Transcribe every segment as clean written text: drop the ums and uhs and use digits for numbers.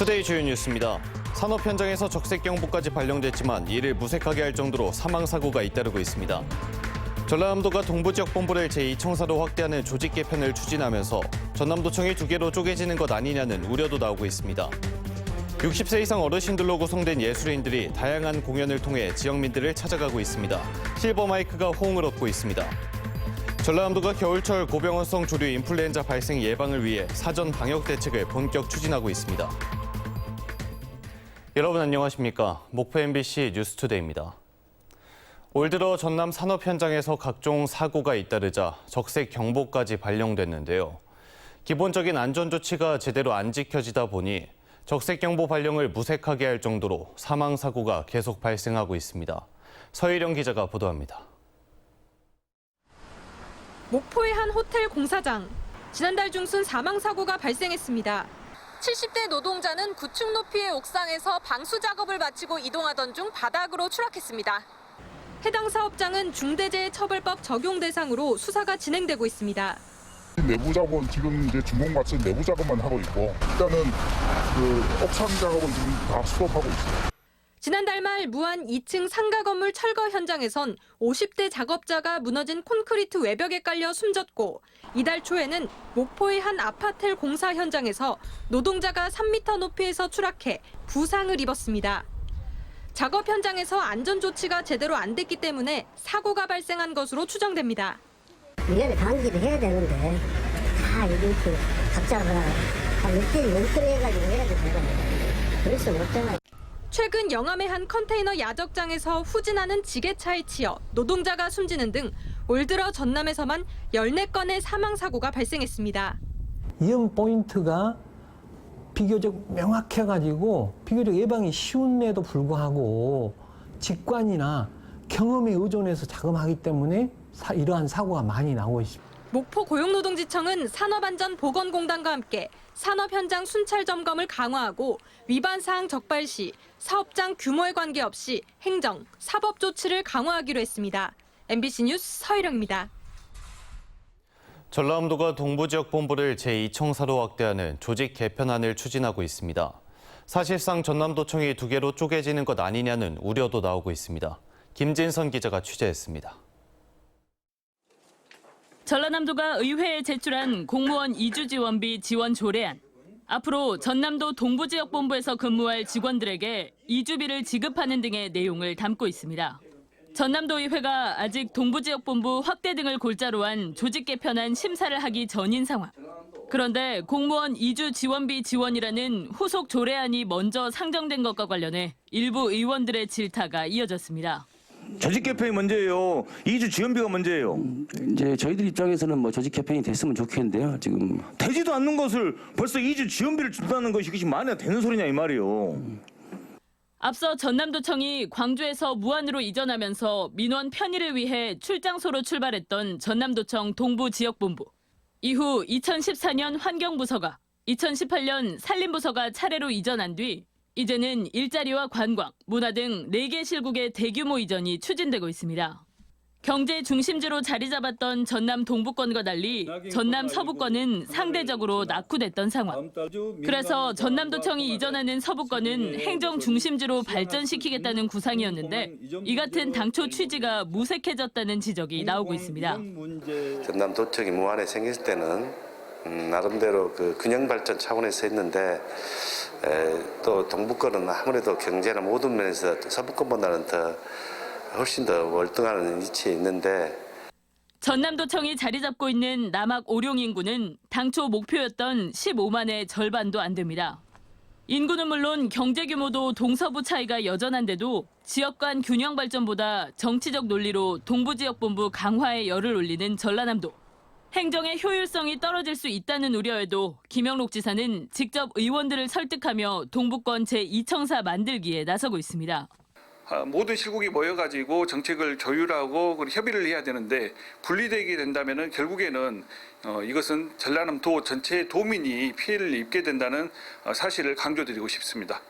투데이 주요 뉴스입니다. 산업 현장에서 적색 경보까지 발령됐지만 이를 무색하게 할 정도로 사망 사고가 잇따르고 있습니다. 전라남도가 동부지역본부를 제2청사로 확대하는 조직 개편을 추진하면서 전남도청이 2개로 쪼개지는 것 아니냐는 우려도 나오고 있습니다. 60세 이상 어르신들로 구성된 예술인들이 다양한 공연을 통해 지역민들을 찾아가고 있습니다. 실버 마이크가 호응을 얻고 있습니다. 전라남도가 겨울철 고병원성 조류 인플루엔자 발생 예방을 위해 사전 방역 대책을 본격 추진하고 있습니다. 여러분 안녕하십니까? 목포 MBC 뉴스투데이입니다. 올 들어 전남 산업 현장에서 각종 사고가 잇따르자 적색 경보까지 발령됐는데요. 기본적인 안전 조치가 제대로 안 지켜지다 보니 적색 경보 발령을 무색하게 할 정도로 사망 사고가 계속 발생하고 있습니다. 서희령 기자가 보도합니다. 목포의 한 호텔 공사장. 지난달 중순 사망 사고가 발생했습니다. 70대 노동자는 9층 높이의 옥상에서 방수 작업을 마치고 이동하던 중 바닥으로 추락했습니다. 해당 사업장은 중대재해처벌법 적용 대상으로 수사가 진행되고 있습니다. 내부 작업은 지금 이제 준공마치 내부 작업만 하고 있고 일단은 옥상 작업은 지금 다 수업하고 있어요. 지난달 말 무안 2층 상가 건물 철거 현장에선 50대 작업자가 무너진 콘크리트 외벽에 깔려 숨졌고 이달 초에는 목포의 한 아파트 공사 현장에서 노동자가 3m 높이에서 추락해 부상을 입었습니다. 작업 현장에서 안전 조치가 제대로 안 됐기 때문에 사고가 발생한 것으로 추정됩니다. 이거는 방기를 해야 되는데 다 이렇게 각자가 한 몇대 연결해가지고 해야 되잖아요. 그럴 수는 없잖아요. 최근 영암의 한 컨테이너 야적장에서 후진하는 지게차에 치여 노동자가 숨지는 등 올 들어 전남에서만 14건의 사망 사고가 발생했습니다. 위험 포인트가 비교적 명확해가지고 비교적 예방이 쉬운에도 불구하고 직관이나 경험에 의존해서 작업하기 때문에 이러한 사고가 많이 나오고 있습니다. 목포 고용노동지청은 산업안전보건공단과 함께 산업 현장 순찰 점검을 강화하고 위반 사항 적발 시 사업장 규모에 관계없이 행정, 사법 조치를 강화하기로 했습니다. MBC 뉴스 서희령입니다. 전라남도가 동부지역본부를 제2청사로 확대하는 조직 개편안을 추진하고 있습니다. 사실상 전남도청이 2개로 쪼개지는 것 아니냐는 우려도 나오고 있습니다. 김진선 기자가 취재했습니다. 전라남도가 의회에 제출한 공무원 이주 지원비 지원 조례안. 앞으로 전남도 동부지역본부에서 근무할 직원들에게 이주비를 지급하는 등의 내용을 담고 있습니다. 전남도 의회가 아직 동부지역본부 확대 등을 골자로 한 조직 개편안 심사를 하기 전인 상황. 그런데 공무원 이주 지원비 지원이라는 후속 조례안이 먼저 상정된 것과 관련해 일부 의원들의 질타가 이어졌습니다. 조직 개편이 문제예요. 이주 지원비가 문제예요. 이제 저희들 입장에서는 뭐 조직 개편이 됐으면 좋겠는데요. 지금 되지도 않는 것을 벌써 이주 지원비를 준다는 것이 그것이 말이 되는 소리냐 이 말이에요. 앞서 전남도청이 광주에서 무안으로 이전하면서 민원 편의를 위해 출장소로 출발했던 전남도청 동부지역본부. 이후 2014년 환경부서가, 2018년 산림부서가 차례로 이전한 뒤 이제는 일자리와 관광, 문화 등 4개 실국의 대규모 이전이 추진되고 있습니다. 경제 중심지로 자리 잡았던 전남 동부권과 달리 전남 서부권은 상대적으로 낙후됐던 상황. 그래서 전남도청이 이전하는 서부권은 행정 중심지로 발전시키겠다는 구상이었는데 이 같은 당초 취지가 무색해졌다는 지적이 나오고 있습니다. 전남도청이 무안에 생겼을 때는 나름대로 그 균형 발전 차원에서 했는데 또 동부권은 아무래도 경제나 모든 면에서 서부권보다는 훨씬 더 월등한 위치에 있는데 전남도청이 자리 잡고 있는 남학 오룡 인구는 당초 목표였던 15만의 절반도 안 됩니다. 인구는 물론 경제 규모도 동서부 차이가 여전한데도 지역 간 균형 발전보다 정치적 논리로 동부지역본부 강화에 열을 올리는 전라남도. 행정의 효율성이 떨어질 수 있다는 우려에도 김영록 지사는 직접 의원들을 설득하며 동부권 제2청사 만들기에 나서고 있습니다. 모든 실국이 모여가지고 정책을 조율하고 협의를 해야 되는데 분리되게 된다면 결국에는 이것은 전라남도 전체 도민이 피해를 입게 된다는 사실을 강조드리고 싶습니다.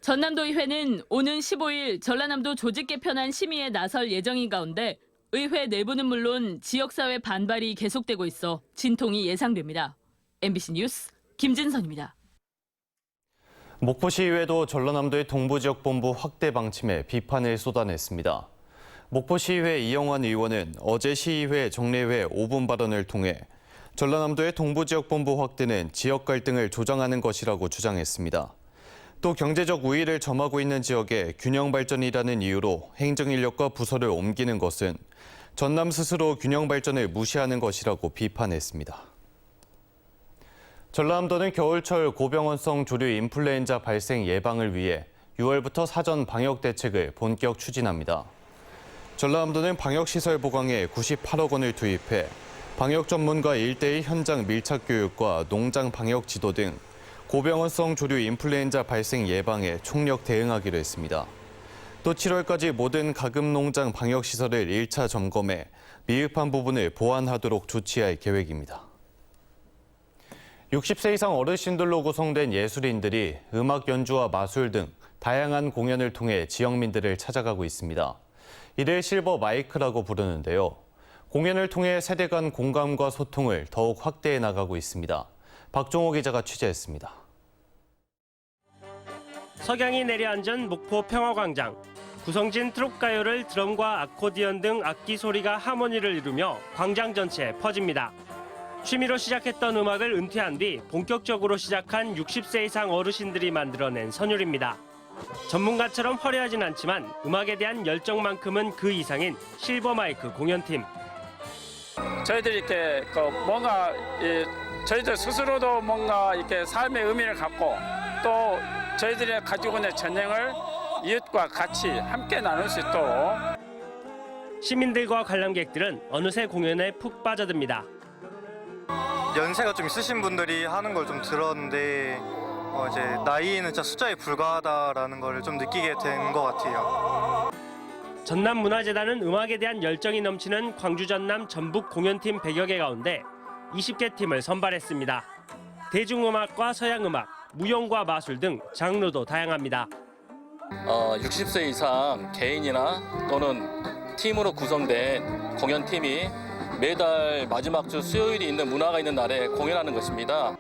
전남도의회는 오는 15일 전라남도 조직 개편안 심의에 나설 예정인 가운데 의회 내부는 물론 지역사회 반발이 계속되고 있어 진통이 예상됩니다. MBC 뉴스 김진선입니다. 목포시의회도 전라남도의 동부지역본부 확대 방침에 비판을 쏟아냈습니다. 목포시의회 이영환 의원은 어제 시의회 정례회 5분 발언을 통해 전라남도의 동부지역본부 확대는 지역 갈등을 조장하는 것이라고 주장했습니다. 또 경제적 우위를 점하고 있는 지역의 균형 발전이라는 이유로 행정인력과 부서를 옮기는 것은 전남 스스로 균형 발전을 무시하는 것이라고 비판했습니다. 전라남도는 겨울철 고병원성 조류 인플루엔자 발생 예방을 위해 6월부터 사전 방역 대책을 본격 추진합니다. 전라남도는 방역시설 보강에 98억 원을 투입해 방역 전문가 1:1 현장 밀착 교육과 농장 방역 지도 등 고병원성 조류 인플루엔자 발생 예방에 총력 대응하기로 했습니다. 또 7월까지 모든 가금 농장 방역시설을 1차 점검해 미흡한 부분을 보완하도록 조치할 계획입니다. 60세 이상 어르신들로 구성된 예술인들이 음악 연주와 마술 등 다양한 공연을 통해 지역민들을 찾아가고 있습니다. 이를 실버 마이크라고 부르는데요. 공연을 통해 세대 간 공감과 소통을 더욱 확대해 나가고 있습니다. 박종호 기자가 취재했습니다. 석양이 내려앉은 목포 평화광장. 구성진 트롯가요를 드럼과 아코디언 등 악기 소리가 하모니를 이루며 광장 전체에 퍼집니다. 취미로 시작했던 음악을 은퇴한 뒤 본격적으로 시작한 60세 이상 어르신들이 만들어낸 선율입니다. 전문가처럼 화려하진 않지만 음악에 대한 열정만큼은 그 이상인 실버 마이크 공연팀. 저희들이 이렇게 뭔가 저희들 스스로도 뭔가 이렇게 삶의 의미를 갖고 또 저희들이 가지고 있는 전쟁을 이웃과 같이 함께 나눌 수 있도록. 시민들과 관람객들은 어느새 공연에 푹 빠져듭니다. 연세가 좀 있으신 분들이 하는 걸 좀 들었는데 이제 나이는 진짜 숫자에 불과하다라는 걸 좀 느끼게 된 것 같아요. 전남문화재단은 음악에 대한 열정이 넘치는 광주 전남 전북 공연팀 100여 개 가운데 20개 팀을 선발했습니다. 대중음악과 서양음악, 무용과 마술 등 장르도 다양합니다. 60세 이상 개인이나 또는 팀으로 구성된 공연팀이 매달 마지막 주 수요일이 있는 문화가 있는 날에 공연하는 것입니다.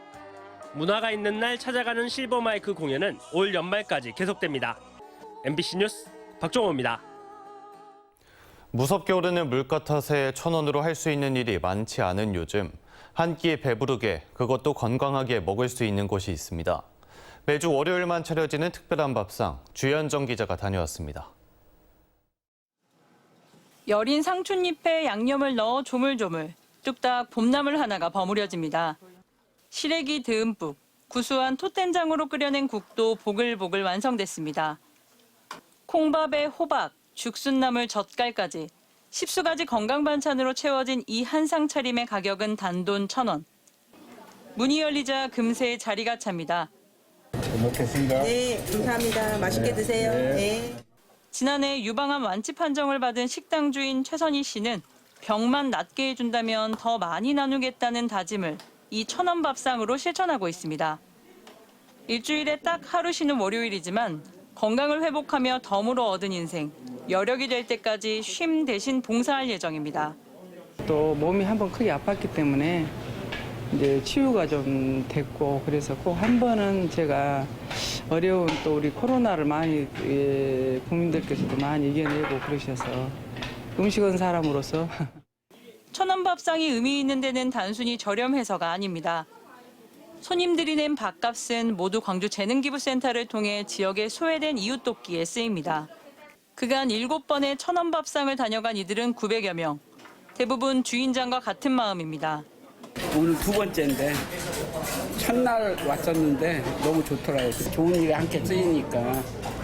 문화가 있는 날 찾아가는 실버 마이크 공연은 올 연말까지 계속됩니다. MBC 뉴스 박종호입니다. 무섭게 오르는 물가 탓에 1,000원으로 할 수 있는 일이 많지 않은 요즘 한 끼에 배부르게 그것도 건강하게 먹을 수 있는 곳이 있습니다. 매주 월요일만 차려지는 특별한 밥상 주현정 기자가 다녀왔습니다. 여린 상추잎에 양념을 넣어 조물조물 뚝딱 봄나물 하나가 버무려집니다. 시래기 듬뿍 구수한 톳된장으로 끓여낸 국도 보글보글 완성됐습니다. 콩밥에 호박, 죽순나물 젓갈까지 10수가지 건강 반찬으로 채워진 이 한상 차림의 가격은 단돈 1,000원. 문이 열리자 금세 자리가 찹니다. 먹겠습니다. 네, 감사합니다. 맛있게 드세요. 네. 지난해 유방암 완치 판정을 받은 식당 주인 최선희 씨는 병만 낫게 해준다면 더 많이 나누겠다는 다짐을 이 1,000원 밥상으로 실천하고 있습니다. 일주일에 딱 하루 쉬는 월요일이지만 건강을 회복하며 덤으로 얻은 인생, 여력이 될 때까지 쉼 대신 봉사할 예정입니다. 또 몸이 한번 크게 아팠기 때문에 이제 치유가 좀 됐고 그래서 꼭 한 번은 제가 어려운 또 우리 코로나를 많이 국민들께서도 많이 이겨내고 그러셔서 음식은 사람으로서 1,000원 밥상이 의미 있는 데는 단순히 저렴해서가 아닙니다. 손님들이 낸 밥값은 모두 광주 재능기부센터를 통해 지역에 소외된 이웃 돕기에 쓰입니다. 그간 7번의 1,000원 밥상을 다녀간 이들은 900여 명. 대부분 주인장과 같은 마음입니다. 오늘 두 번째인데 첫날 왔었는데 너무 좋더라고요. 좋은 일에 함께 쓰이니까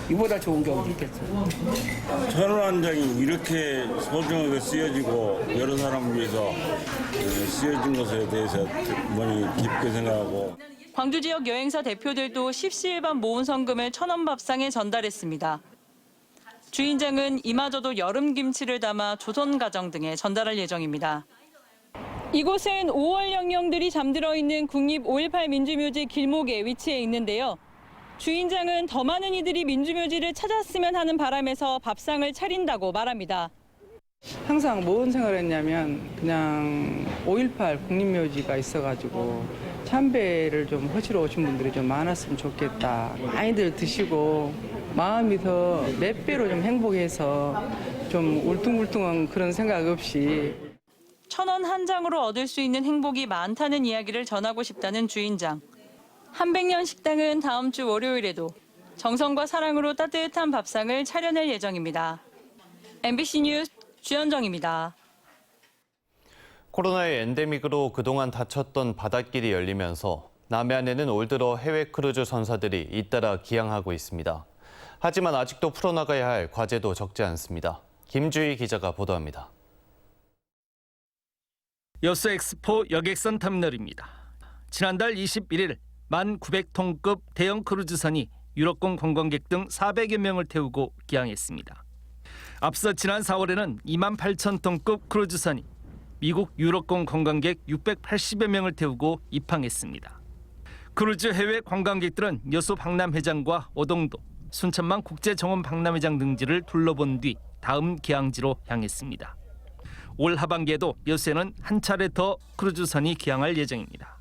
이보다 좋은 게 어디 있겠어요. 1,000원 한 장이 이렇게 소중하게 쓰여지고 여러 사람을 위해서 쓰여진 것에 대해서 많이 깊게 생각하고. 광주 지역 여행사 대표들도 십시일반 모은 성금을 1,000원 밥상에 전달했습니다. 주인장은 이마저도 여름 김치를 담아 조선 가정 등에 전달할 예정입니다. 이곳은 5월 영령들이 잠들어 있는 국립 5.18 민주묘지 길목에 위치해 있는데요. 주인장은 더 많은 이들이 민주묘지를 찾았으면 하는 바람에서 밥상을 차린다고 말합니다. 항상 뭔 생각을 했냐면 그냥 5.18 국립묘지가 있어가지고 참배를 좀 하시러 오신 분들이 좀 많았으면 좋겠다. 많이들 드시고 마음이 더 몇 배로 좀 행복해서 좀 울퉁불퉁한 그런 생각 없이 1,000원 한 장으로 얻을 수 있는 행복이 많다는 이야기를 전하고 싶다는 주인장. 한백년 식당은 다음 주 월요일에도 정성과 사랑으로 따뜻한 밥상을 차려낼 예정입니다. MBC 뉴스 주현정입니다. 코로나의 엔데믹으로 그동안 닫혔던 바닷길이 열리면서 남해안에는 올 들어 해외 크루즈 선사들이 잇따라 기항하고 있습니다. 하지만 아직도 풀어나가야 할 과제도 적지 않습니다. 김주희 기자가 보도합니다. 여수 엑스포 여객선 터미널입니다. 지난달 21일 1,900톤급 대형 크루즈선이 유럽권 관광객 등 400여 명을 태우고 기항했습니다. 앞서 지난 4월에는 28,000톤급 크루즈선이 미국 유럽권 관광객 680여 명을 태우고 입항했습니다. 크루즈 해외 관광객들은 여수 박람회장과 오동도, 순천만 국제정원 박람회장 등지를 둘러본 뒤 다음 기항지로 향했습니다. 올 하반기에도 여수에는 한 차례 더 크루즈선이 기항할 예정입니다.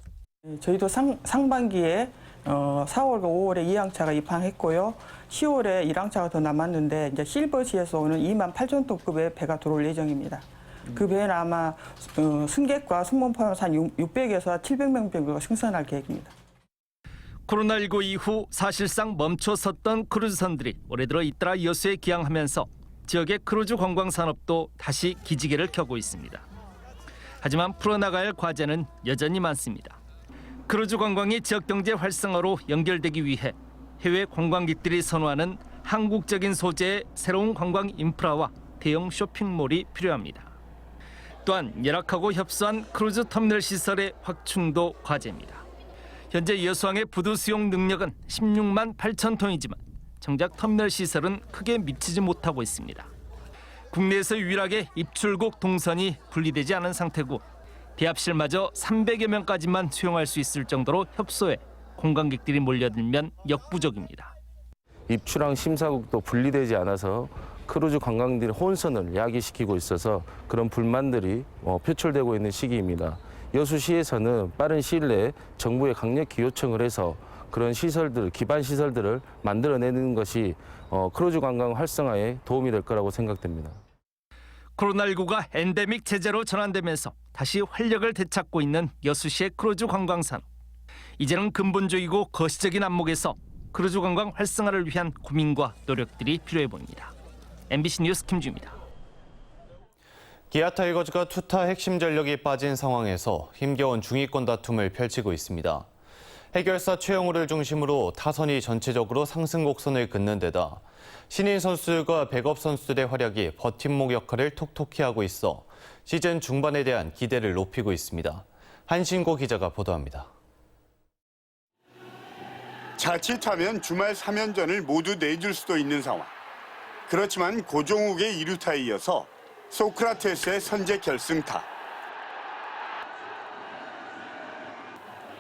저희도 상반기에 4월과 5월에 2항차가 입항했고요. 10월에 1항차가 더 남았는데 이제 실버시에서 오는 28,000톤급의 배가 들어올 예정입니다. 그 배는 아마 승객과 승무원 포함해서 한 600에서 700명 정도가 승선할 계획입니다. 코로나19 이후 사실상 멈춰섰던 크루즈선들이 올해 들어 잇따라 여수에 기항하면서 지역의 크루즈 관광 산업도 다시 기지개를 켜고 있습니다. 하지만 풀어나가야 할 과제는 여전히 많습니다. 크루즈 관광이 지역 경제 활성화로 연결되기 위해 해외 관광객들이 선호하는 한국적인 소재의 새로운 관광 인프라와 대형 쇼핑몰이 필요합니다. 또한 예락하고 협소한 크루즈 터미널 시설의 확충도 과제입니다. 현재 여수항의 부두 수용 능력은 16만 8천 톤이지만 정작 터미널 시설은 크게 미치지 못하고 있습니다. 국내에서 유일하게 입출국 동선이 분리되지 않은 상태고 대합실마저 300여 명까지만 수용할 수 있을 정도로 협소해 관광객들이 몰려들면 역부족입니다. 입출항 심사국도 분리되지 않아서 크루즈 관광객들의 혼선을 야기시키고 있어서 그런 불만들이 표출되고 있는 시기입니다. 여수시에서는 빠른 시일 내에 정부에 강력히 요청을 해서 그런 시설들, 기반 시설들을 만들어내는 것이 크루즈 관광 활성화에 도움이 될 거라고 생각됩니다. 코로나19가 엔데믹 체제로 전환되면서 다시 활력을 되찾고 있는 여수시의 크루즈 관광 산업. 이제는 근본적이고 거시적인 안목에서 크루즈 관광 활성화를 위한 고민과 노력들이 필요해 보입니다. MBC 뉴스 김주입니다. 기아 타이거즈가 투타 핵심 전력이 빠진 상황에서 힘겨운 중위권 다툼을 펼치고 있습니다. 해결사 최영우를 중심으로 타선이 전체적으로 상승 곡선을 긋는 데다 신인 선수들과 백업 선수들의 활약이 버팀목 역할을 톡톡히 하고 있어 시즌 중반에 대한 기대를 높이고 있습니다. 한신고 기자가 보도합니다. 자칫하면 주말 3연전을 모두 내줄 수도 있는 상황. 그렇지만 고종욱의 2루타에 이어서 소크라테스의 선제 결승타.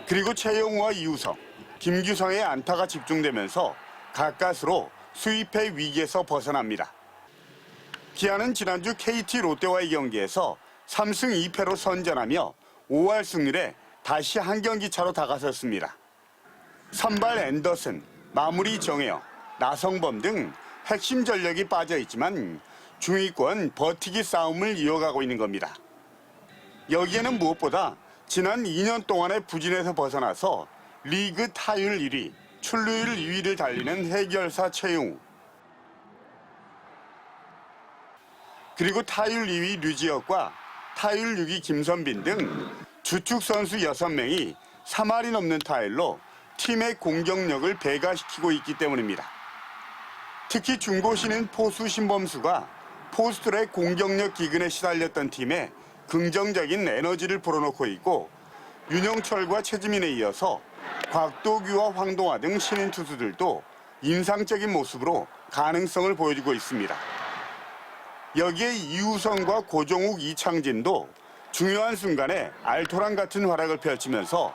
그리고 최영우와 이우성, 김규성의 안타가 집중되면서 가까스로 수입의 위기에서 벗어납니다. 기아는 지난주 KT 롯데와의 경기에서 3승 2패로 선전하며 5할 승률에 다시 한 경기 차로 다가섰습니다. 선발 앤더슨, 마무리 정혜영, 나성범 등 핵심 전력이 빠져있지만 중위권 버티기 싸움을 이어가고 있는 겁니다. 여기에는 무엇보다 지난 2년 동안의 부진에서 벗어나서 리그 타율 1위, 출루율 2위를 달리는 해결사 최용우, 그리고 타율 2위 류지혁과 타율 6위 김선빈 등 주축 선수 6명이 3할이 넘는 타율로 팀의 공격력을 배가시키고 있기 때문입니다. 특히 중고신인 포수 신범수가 포스트의 공격력 기근에 시달렸던 팀에 긍정적인 에너지를 불어넣고 있고 윤영철과 최지민에 이어서 곽도규와 황동화 등 신인 투수들도 인상적인 모습으로 가능성을 보여주고 있습니다. 여기에 이우성과 고종욱, 이창진도 중요한 순간에 알토란 같은 활약을 펼치면서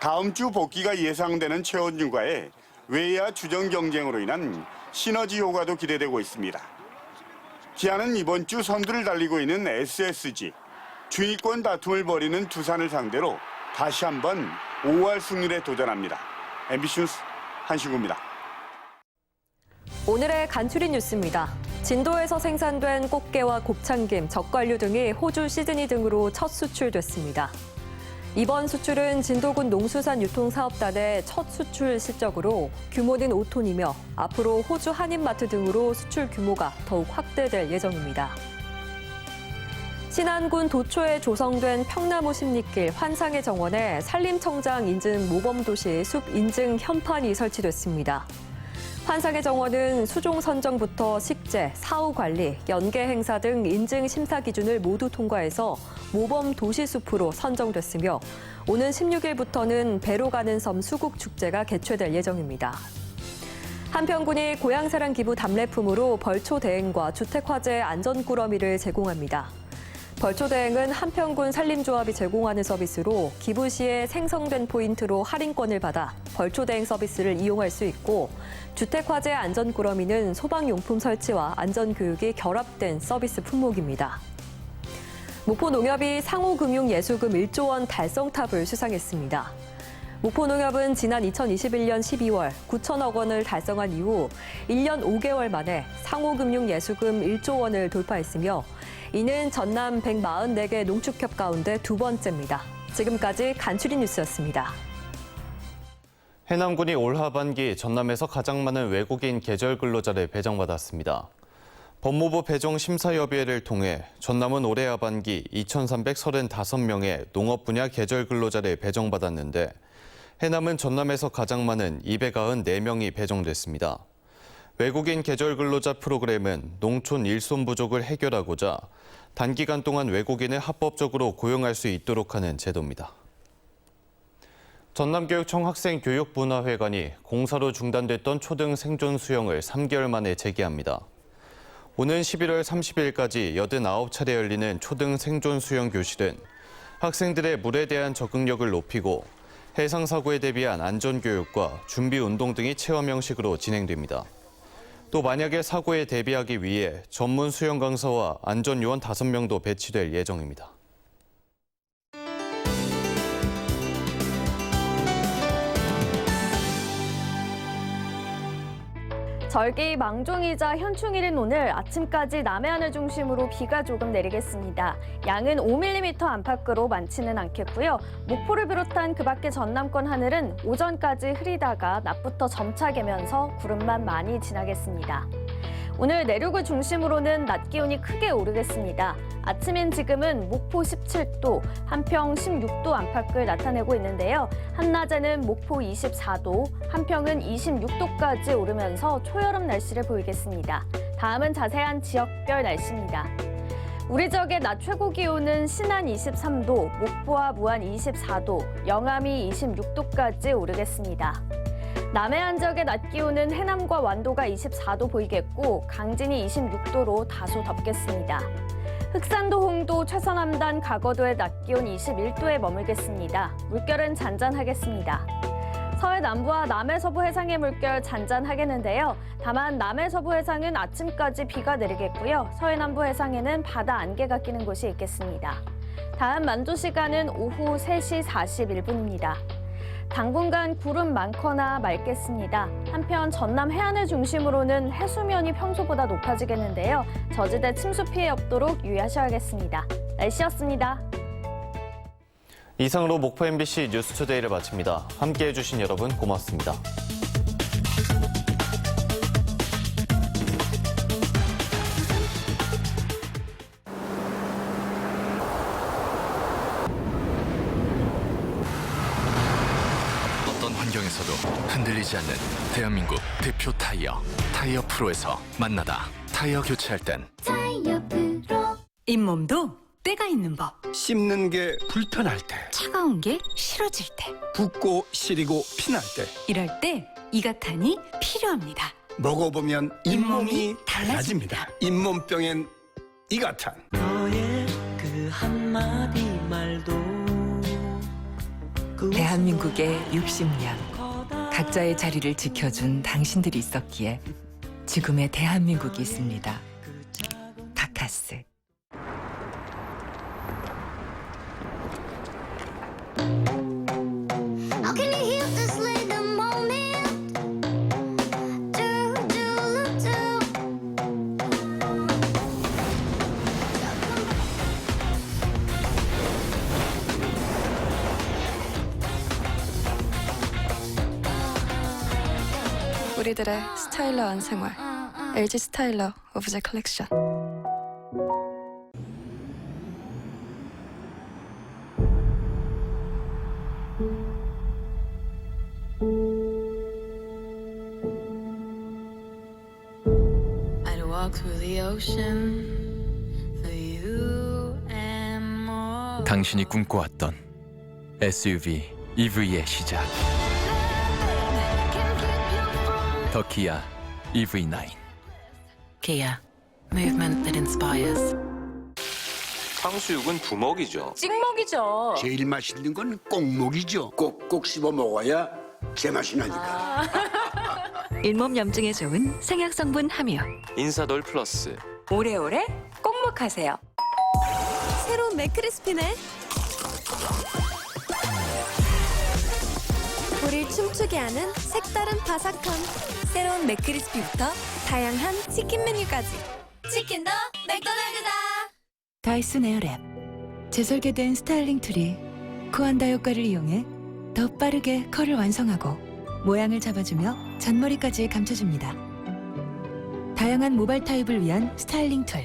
다음 주 복귀가 예상되는 최원준과의 외야 주전 경쟁으로 인한 시너지 효과도 기대되고 있습니다. 기아는 이번 주 선두를 달리고 있는 SSG, 중위권 다툼을 벌이는 두산을 상대로 다시 한번 5할 승률에 도전합니다. MBC 뉴스 한신구입니다. 오늘의 간추린 뉴스입니다. 진도에서 생산된 꽃게와 곱창김, 젓갈류 등이 호주 시드니 등으로 첫 수출됐습니다. 이번 수출은 진도군 농수산유통사업단의 첫 수출 실적으로 규모는 5톤이며 앞으로 호주 한인마트 등으로 수출 규모가 더욱 확대될 예정입니다. 신안군 도초에 조성된 평나무 십리길 환상의 정원에 산림청장 인증 모범도시 숲 인증 현판이 설치됐습니다. 환상의 정원은 수종 선정부터 식재, 사후 관리, 연계 행사 등 인증 심사 기준을 모두 통과해서 모범 도시숲으로 선정됐으며 오는 16일부터는 배로 가는 섬 수국 축제가 개최될 예정입니다. 한평군이 고향사랑 기부 답례품으로 벌초 대행과 주택화재 안전꾸러미를 제공합니다. 벌초 대행은 한평군 산림조합이 제공하는 서비스로 기부 시에 생성된 포인트로 할인권을 받아 벌초 대행 서비스를 이용할 수 있고 주택화재 안전꾸러미는 소방용품 설치와 안전교육이 결합된 서비스 품목입니다. 목포농협이 상호금융예수금 1조 원 달성탑을 수상했습니다. 목포농협은 지난 2021년 12월 9천억 원을 달성한 이후 1년 5개월 만에 상호금융예수금 1조 원을 돌파했으며 이는 전남 144개 농축협 가운데 두 번째입니다. 지금까지 간추린 뉴스였습니다. 해남군이 올 하반기 전남에서 가장 많은 외국인 계절 근로자를 배정받았습니다. 법무부 배정 심사협의회를 통해 전남은 올해 하반기 2,335명의 농업 분야 계절 근로자를 배정받았는데 해남은 전남에서 가장 많은 294명이 배정됐습니다. 외국인 계절 근로자 프로그램은 농촌 일손 부족을 해결하고자 단기간 동안 외국인을 합법적으로 고용할 수 있도록 하는 제도입니다. 전남교육청 학생교육문화회관이 공사로 중단됐던 초등 생존 수영을 3개월 만에 재개합니다. 오는 11월 30일까지 89차례 열리는 초등 생존 수영 교실은 학생들의 물에 대한 적응력을 높이고 해상 사고에 대비한 안전교육과 준비 운동 등이 체험 형식으로 진행됩니다. 또 만약에 사고에 대비하기 위해 전문 수영 강사와 안전요원 5명도 배치될 예정입니다. 절기 망종이자 현충일인 오늘 아침까지 남해안을 중심으로 비가 조금 내리겠습니다. 양은 5mm 안팎으로 많지는 않겠고요. 목포를 비롯한 그 밖의 전남권 하늘은 오전까지 흐리다가 낮부터 점차 개면서 구름만 많이 지나겠습니다. 오늘 내륙을 중심으로는 낮 기온이 크게 오르겠습니다. 아침인 지금은 목포 17도, 한평 16도 안팎을 나타내고 있는데요. 한낮에는 목포 24도, 한평은 26도까지 오르면서 초여름 날씨를 보이겠습니다. 다음은 자세한 지역별 날씨입니다. 우리 지역의 낮 최고 기온은 신안 23도, 목포와 무안 24도, 영암이 26도까지 오르겠습니다. 남해안 지역의 낮 기온은 해남과 완도가 24도 보이겠고 강진이 26도로 다소 덥겠습니다. 흑산도, 홍도, 최서남단, 가거도의 낮 기온 21도에 머물겠습니다. 물결은 잔잔하겠습니다. 서해 남부와 남해 서부 해상의 물결 잔잔하겠는데요. 다만 남해 서부 해상은 아침까지 비가 내리겠고요. 서해 남부 해상에는 바다 안개가 끼는 곳이 있겠습니다. 다음 만조 시간은 오후 3시 41분입니다. 당분간 구름 많거나 맑겠습니다. 한편 전남 해안을 중심으로는 해수면이 평소보다 높아지겠는데요. 저지대 침수 피해 없도록 유의하셔야겠습니다. 날씨였습니다. 이상으로 목포 MBC 뉴스투데이를 마칩니다. 함께해 주신 여러분 고맙습니다. 어떤 환경에서도 흔들리지 않는 대한민국 대표 타이어, 타이어 프로에서 만나다. 타이어 교체할 땐 타이어 프로. 잇몸도 때가 있는 법. 씹는 게 불편할 때, 차가운 게 싫어질 때, 붓고 시리고 피날 때, 이럴 때 이가탄이 필요합니다. 먹어보면 잇몸이 달라집니다. 잇몸병엔 이가탄. 너의 그 한마디 말도 대한민국의 60년 각자의 자리를 지켜준 당신들이 있었기에 지금의 대한민국이 있습니다. 카카스. 아이들의 스타일러한 생활. LG 스타일러 오브제 컬렉션. I'd walk through the ocean for you and more. 당신이 꿈꿔왔던 SUV EV의 시작. 더 기아 EV9. Kia, movement that inspires. 탕수육은 부먹이죠. 찍먹이죠. 제일 맛있는 건 꼭먹이죠. 꼭꼭 씹어 먹어야 제맛이 나니까. 잇몸 염증에 좋은 생약 성분 함유. 인사돌 플러스. 오래오래 꼭먹하세요. 새로운 맥크리스피네. 우릴 춤추게 하는 색다른 바삭함. 새로운 맥크리스피부터 다양한 치킨 메뉴까지. 치킨도 맥도날드다. 다이슨 에어랩. 재설계된 스타일링 툴이 코안다 효과를 이용해 더 빠르게 컬을 완성하고 모양을 잡아주며 잔머리까지 감춰줍니다. 다양한 모발 타입을 위한 스타일링 툴.